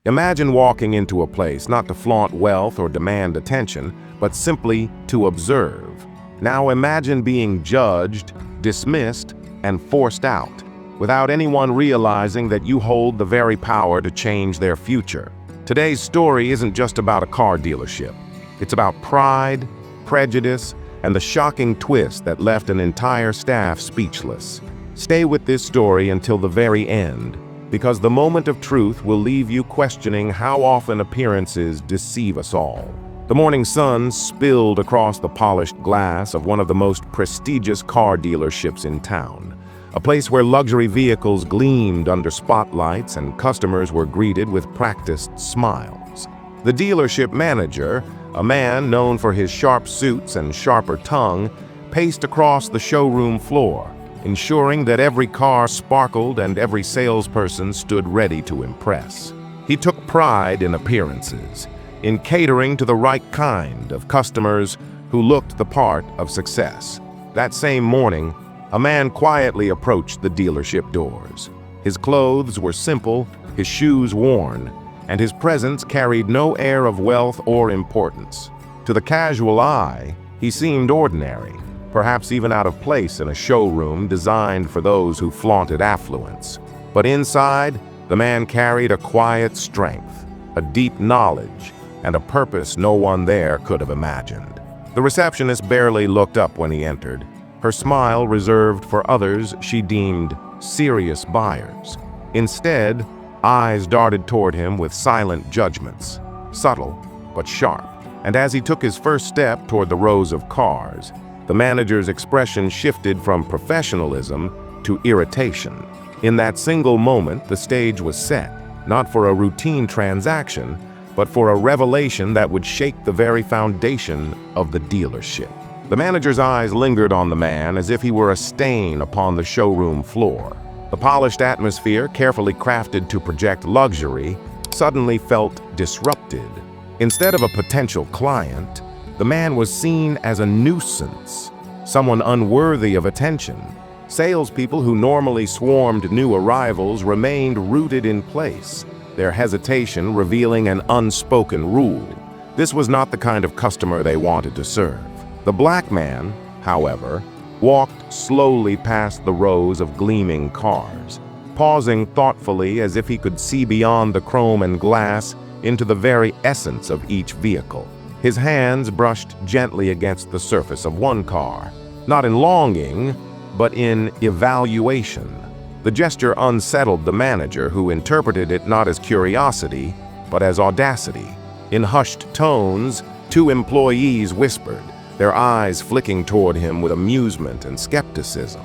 Imagine walking into a place not to flaunt wealth or demand attention, but simply to observe. Now imagine being judged, dismissed, and forced out, without anyone realizing that you hold the very power to change their future. Today's story isn't just about a car dealership. It's about pride, prejudice, and the shocking twist that left an entire staff speechless. Stay with this story until the very end, because the moment of truth will leave you questioning how often appearances deceive us all. The morning sun spilled across the polished glass of one of the most prestigious car dealerships in town, a place where luxury vehicles gleamed under spotlights and customers were greeted with practiced smiles. The dealership manager, a man known for his sharp suits and sharper tongue, paced across the showroom floor, ensuring that every car sparkled and every salesperson stood ready to impress. He took pride in appearances, in catering to the right kind of customers who looked the part of success. That same morning, a man quietly approached the dealership doors. His clothes were simple, his shoes worn, and his presence carried no air of wealth or importance. To the casual eye, he seemed ordinary, perhaps even out of place in a showroom designed for those who flaunted affluence. But inside, the man carried a quiet strength, a deep knowledge, and a purpose no one there could have imagined. The receptionist barely looked up when he entered, her smile reserved for others she deemed serious buyers. Instead, eyes darted toward him with silent judgments, subtle but sharp. And as he took his first step toward the rows of cars, the manager's expression shifted from professionalism to irritation. In that single moment, the stage was set, not for a routine transaction, but for a revelation that would shake the very foundation of the dealership. The manager's eyes lingered on the man as if he were a stain upon the showroom floor. The polished atmosphere, carefully crafted to project luxury, suddenly felt disrupted. Instead of a potential client, the man was seen as a nuisance, someone unworthy of attention. Salespeople who normally swarmed new arrivals remained rooted in place, their hesitation revealing an unspoken rule. This was not the kind of customer they wanted to serve. The black man, however, walked slowly past the rows of gleaming cars, pausing thoughtfully as if he could see beyond the chrome and glass into the very essence of each vehicle. His hands brushed gently against the surface of one car, not in longing, but in evaluation. The gesture unsettled the manager, who interpreted it not as curiosity, but as audacity. In hushed tones, two employees whispered, their eyes flicking toward him with amusement and skepticism.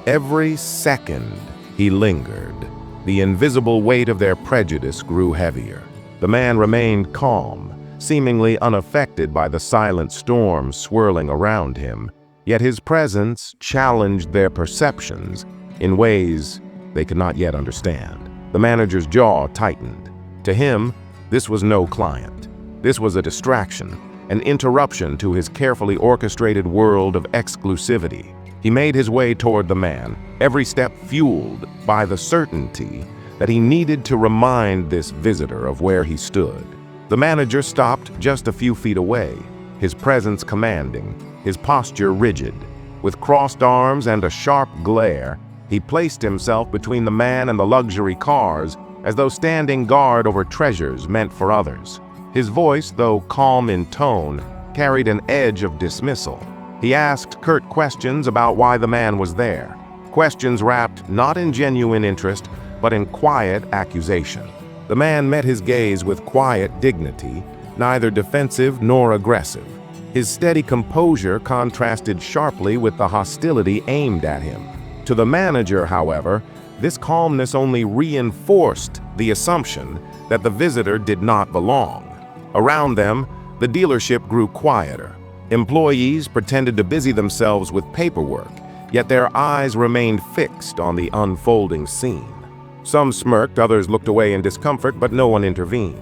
Every second he lingered, the invisible weight of their prejudice grew heavier. The man remained calm, seemingly unaffected by the silent storm swirling around him, yet his presence challenged their perceptions in ways they could not yet understand. The manager's jaw tightened. To him, this was no client. This was a distraction, an interruption to his carefully orchestrated world of exclusivity. He made his way toward the man, every step fueled by the certainty that he needed to remind this visitor of where he stood. The manager stopped just a few feet away, his presence commanding, his posture rigid. With crossed arms and a sharp glare, he placed himself between the man and the luxury cars, as though standing guard over treasures meant for others. His voice, though calm in tone, carried an edge of dismissal. He asked curt questions about why the man was there, questions wrapped not in genuine interest, but in quiet accusation. The man met his gaze with quiet dignity, neither defensive nor aggressive. His steady composure contrasted sharply with the hostility aimed at him. To the manager, however, this calmness only reinforced the assumption that the visitor did not belong. Around them, the dealership grew quieter. Employees pretended to busy themselves with paperwork, yet their eyes remained fixed on the unfolding scene. Some smirked, others looked away in discomfort, but no one intervened.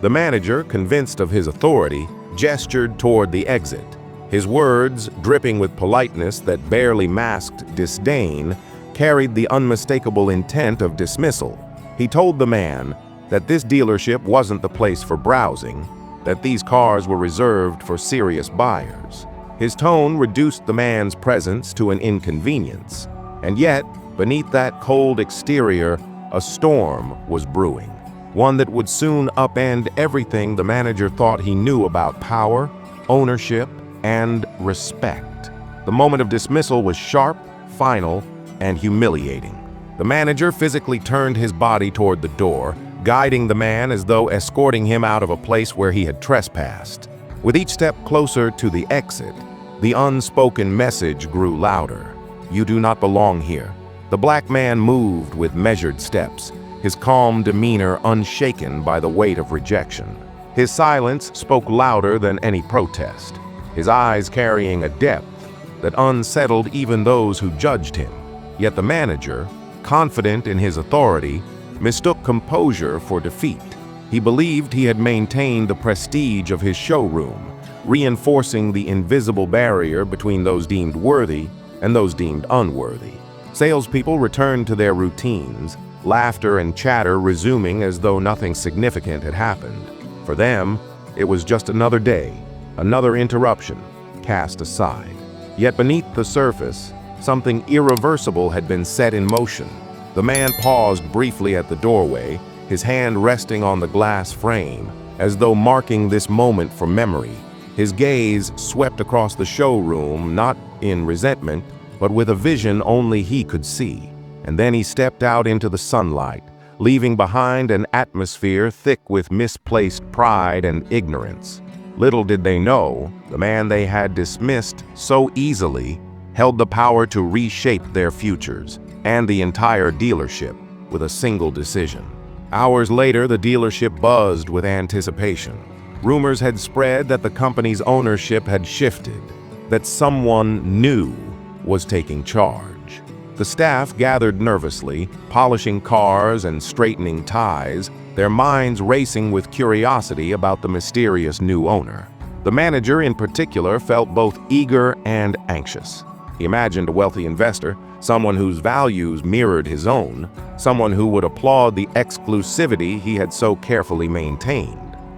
The manager, convinced of his authority, gestured toward the exit. His words, dripping with politeness that barely masked disdain, carried the unmistakable intent of dismissal. He told the man, that this dealership wasn't the place for browsing, that these cars were reserved for serious buyers. His tone reduced the man's presence to an inconvenience, and yet, beneath that cold exterior, a storm was brewing, one that would soon upend everything the manager thought he knew about power, ownership, and respect. The moment of dismissal was sharp, final, and humiliating. The manager physically turned his body toward the door, guiding the man as though escorting him out of a place where he had trespassed. With each step closer to the exit, the unspoken message grew louder. "You do not belong here." The black man moved with measured steps, his calm demeanor unshaken by the weight of rejection. His silence spoke louder than any protest, his eyes carrying a depth that unsettled even those who judged him. Yet the manager, confident in his authority, mistook composure for defeat. He believed he had maintained the prestige of his showroom, reinforcing the invisible barrier between those deemed worthy and those deemed unworthy. Salespeople returned to their routines, laughter and chatter resuming as though nothing significant had happened. For them, it was just another day, another interruption, cast aside. Yet beneath the surface, something irreversible had been set in motion. The man paused briefly at the doorway, his hand resting on the glass frame, as though marking this moment for memory. His gaze swept across the showroom, not in resentment, but with a vision only he could see. And then he stepped out into the sunlight, leaving behind an atmosphere thick with misplaced pride and ignorance. Little did they know, the man they had dismissed so easily held the power to reshape their futures and the entire dealership with a single decision. Hours later, the dealership buzzed with anticipation. Rumors had spread that the company's ownership had shifted, that someone new was taking charge. The staff gathered nervously, polishing cars and straightening ties, their minds racing with curiosity about the mysterious new owner. The manager, in particular, felt both eager and anxious. He imagined a wealthy investor, someone whose values mirrored his own, someone who would applaud the exclusivity he had so carefully maintained.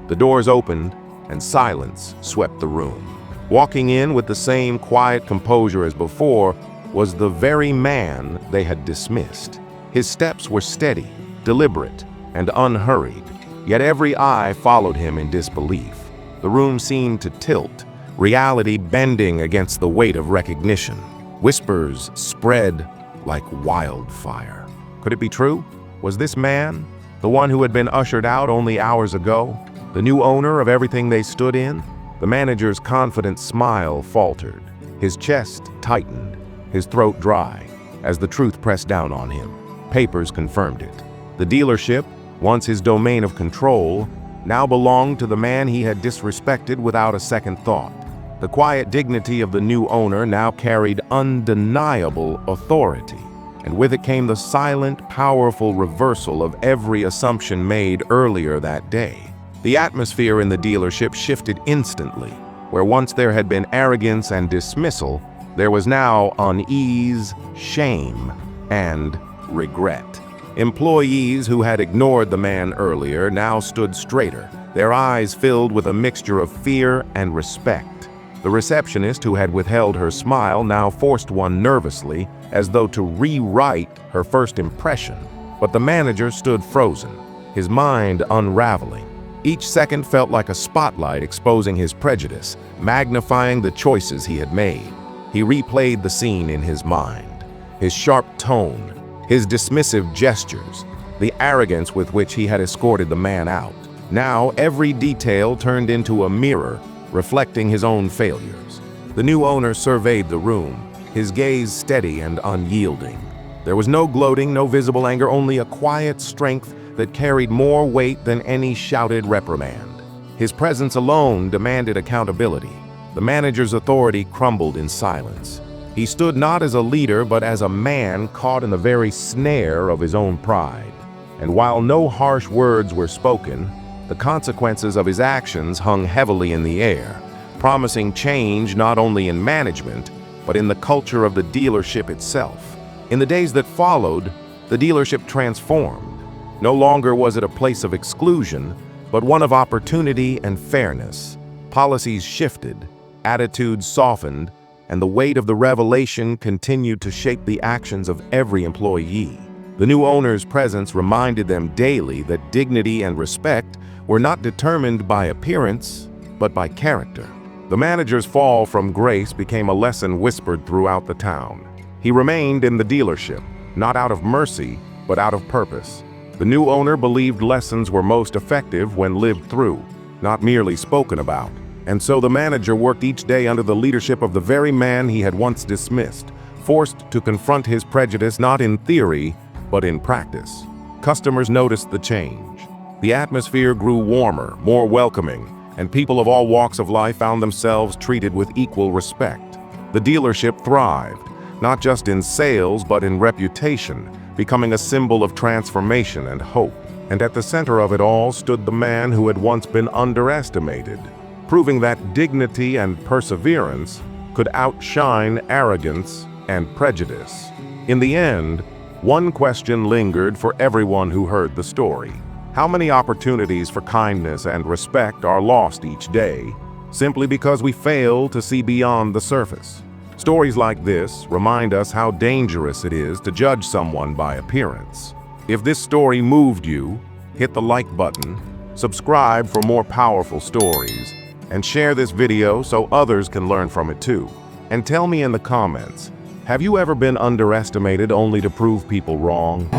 The doors opened, and silence swept the room. Walking in with the same quiet composure as before was the very man they had dismissed. His steps were steady, deliberate, and unhurried, yet every eye followed him in disbelief. The room seemed to tilt, reality bending against the weight of recognition. Whispers spread like wildfire. Could it be true? Was this man, the one who had been ushered out only hours ago, the new owner of everything they stood in? The manager's confident smile faltered. His chest tightened, his throat dry, as the truth pressed down on him. Papers confirmed it. The dealership, once his domain of control, now belonged to the man he had disrespected without a second thought. The quiet dignity of the new owner now carried undeniable authority, and with it came the silent, powerful reversal of every assumption made earlier that day. The atmosphere in the dealership shifted instantly. Where once there had been arrogance and dismissal, there was now unease, shame, and regret. Employees who had ignored the man earlier now stood straighter, their eyes filled with a mixture of fear and respect. The receptionist who had withheld her smile now forced one nervously, as though to rewrite her first impression. But the manager stood frozen, his mind unraveling. Each second felt like a spotlight exposing his prejudice, magnifying the choices he had made. He replayed the scene in his mind, his sharp tone, his dismissive gestures, the arrogance with which he had escorted the man out. Now every detail turned into a mirror, reflecting his own failures. The new owner surveyed the room, his gaze steady and unyielding. There was no gloating, no visible anger, only a quiet strength that carried more weight than any shouted reprimand. His presence alone demanded accountability. The manager's authority crumbled in silence. He stood not as a leader, but as a man caught in the very snare of his own pride. And while no harsh words were spoken, the consequences of his actions hung heavily in the air, promising change not only in management, but in the culture of the dealership itself. In the days that followed, the dealership transformed. No longer was it a place of exclusion, but one of opportunity and fairness. Policies shifted, attitudes softened, and the weight of the revelation continued to shape the actions of every employee. The new owner's presence reminded them daily that dignity and respect were not determined by appearance, but by character. The manager's fall from grace became a lesson whispered throughout the town. He remained in the dealership, not out of mercy, but out of purpose. The new owner believed lessons were most effective when lived through, not merely spoken about. And so the manager worked each day under the leadership of the very man he had once dismissed, forced to confront his prejudice not in theory, but in practice. Customers noticed the change. The atmosphere grew warmer, more welcoming, and people of all walks of life found themselves treated with equal respect. The dealership thrived, not just in sales but in reputation, becoming a symbol of transformation and hope. And at the center of it all stood the man who had once been underestimated, proving that dignity and perseverance could outshine arrogance and prejudice. In the end, one question lingered for everyone who heard the story. How many opportunities for kindness and respect are lost each day, simply because we fail to see beyond the surface? Stories like this remind us how dangerous it is to judge someone by appearance. If this story moved you, hit the like button, subscribe for more powerful stories, and share this video so others can learn from it too. And tell me in the comments, have you ever been underestimated only to prove people wrong?